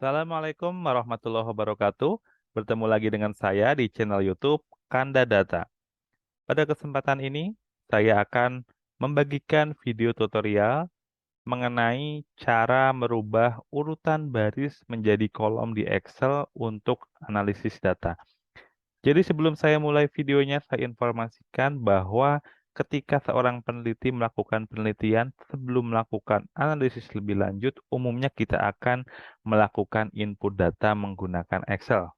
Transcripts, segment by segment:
Assalamualaikum warahmatullahi wabarakatuh. Bertemu lagi dengan saya di channel YouTube Kanda Data. Pada kesempatan ini, saya akan membagikan video tutorial mengenai cara merubah urutan baris menjadi kolom di Excel untuk analisis data. Jadi sebelum saya mulai videonya, saya informasikan bahwa ketika seorang peneliti melakukan penelitian, sebelum melakukan analisis lebih lanjut, umumnya kita akan melakukan input data menggunakan Excel.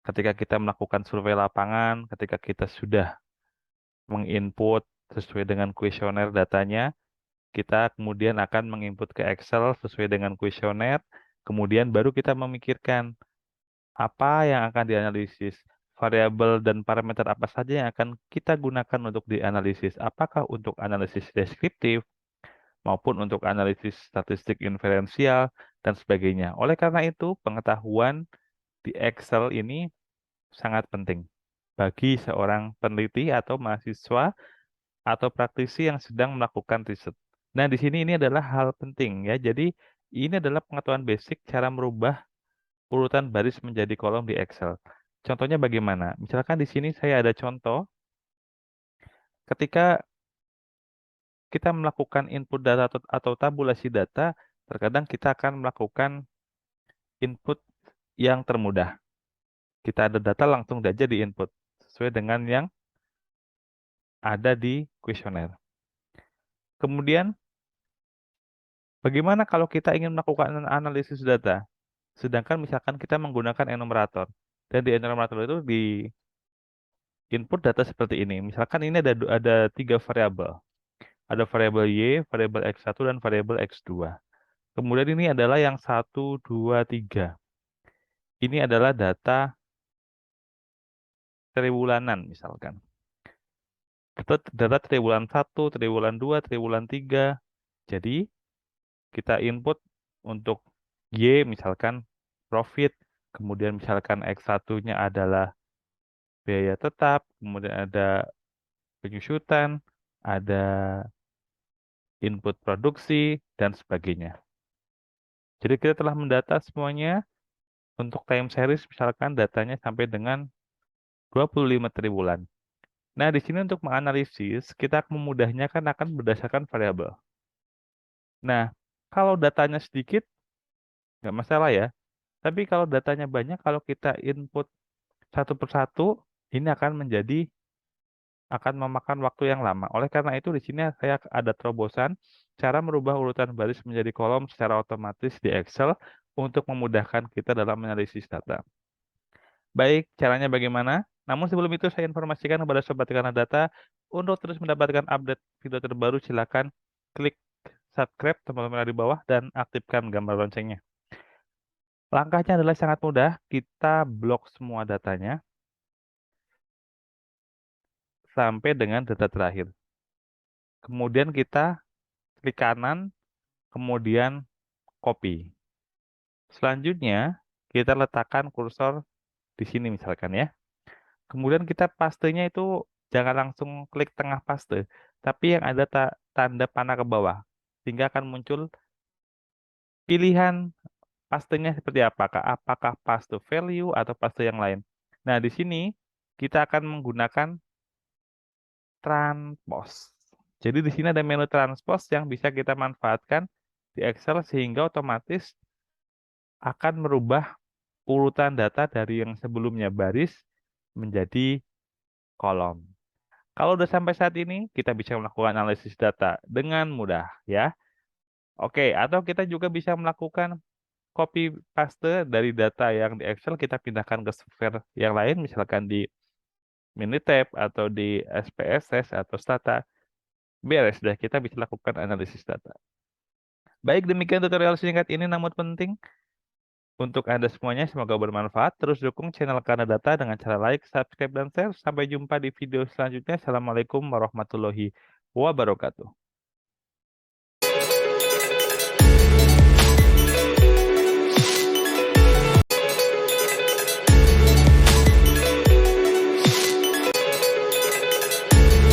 Ketika kita melakukan survei lapangan, ketika kita sudah menginput sesuai dengan kuesioner datanya, kita kemudian akan menginput ke Excel sesuai dengan kuesioner, kemudian baru kita memikirkan apa yang akan dianalisis? Variabel dan parameter apa saja yang akan kita gunakan untuk dianalisis? Apakah untuk analisis deskriptif maupun untuk analisis statistik inferensial dan sebagainya. Oleh karena itu, pengetahuan di Excel ini sangat penting bagi seorang peneliti atau mahasiswa atau praktisi yang sedang melakukan riset. Nah, di sini ini adalah hal penting ya. Jadi, ini adalah pengetahuan basic cara merubah urutan baris menjadi kolom di Excel. Contohnya bagaimana? Misalkan di sini saya ada contoh, ketika kita melakukan input data atau tabulasi data, terkadang kita akan melakukan input yang termudah. Kita ada data langsung saja di input, sesuai dengan yang ada di kuesioner. Kemudian, bagaimana kalau kita ingin melakukan analisis data? Sedangkan misalkan kita menggunakan enumerator, dan di enumerator itu di input data seperti ini. Misalkan ini ada 3 variabel. Ada variabel Y, variabel X1, dan variabel X2. Kemudian ini adalah yang 1, 2, 3. Ini adalah data triwulanan misalkan. Data triwulan 1, triwulan 2, triwulan 3. Jadi kita input untuk Y misalkan profit, kemudian misalkan X1-nya adalah biaya tetap, kemudian ada penyusutan, ada input produksi, dan sebagainya. Jadi kita telah mendata semuanya. Untuk time series misalkan datanya sampai dengan 25 triwulan. Nah, di sini untuk menganalisis, kita memudahnya kan akan berdasarkan variabel. Nah, kalau datanya sedikit, nggak masalah ya. Tapi kalau datanya banyak, kalau kita input satu persatu, ini akan memakan waktu yang lama. Oleh karena itu, di sini saya ada terobosan cara merubah urutan baris menjadi kolom secara otomatis di Excel untuk memudahkan kita dalam menganalisis data. Baik, caranya bagaimana? Namun sebelum itu saya informasikan kepada Sobat Karena Data, untuk terus mendapatkan update video terbaru silakan klik subscribe tombol merah di bawah dan aktifkan gambar loncengnya. Langkahnya adalah sangat mudah, kita blok semua datanya sampai dengan data terakhir. Kemudian kita klik kanan, kemudian copy. Selanjutnya, kita letakkan kursor di sini misalkan ya. Kemudian kita pastenya itu jangan langsung klik tengah paste, tapi yang ada tanda panah ke bawah, sehingga akan muncul pilihan pastenya seperti apakah paste value atau paste yang lain. Nah, di sini kita akan menggunakan transpose. Jadi di sini ada menu transpose yang bisa kita manfaatkan di Excel sehingga otomatis akan merubah urutan data dari yang sebelumnya baris menjadi kolom. Kalau udah sampai saat ini, kita bisa melakukan analisis data dengan mudah ya. Oke, atau kita juga bisa melakukan copy paste dari data yang di Excel kita pindahkan ke software yang lain, misalkan di Minitab atau di SPSS atau Stata. Beres deh, kita bisa lakukan analisis data. Baik, demikian tutorial singkat ini namun penting untuk Anda semuanya. Semoga bermanfaat. Terus dukung channel Karena Data dengan cara like, subscribe, dan share. Sampai jumpa di video selanjutnya. Assalamualaikum warahmatullahi wabarakatuh.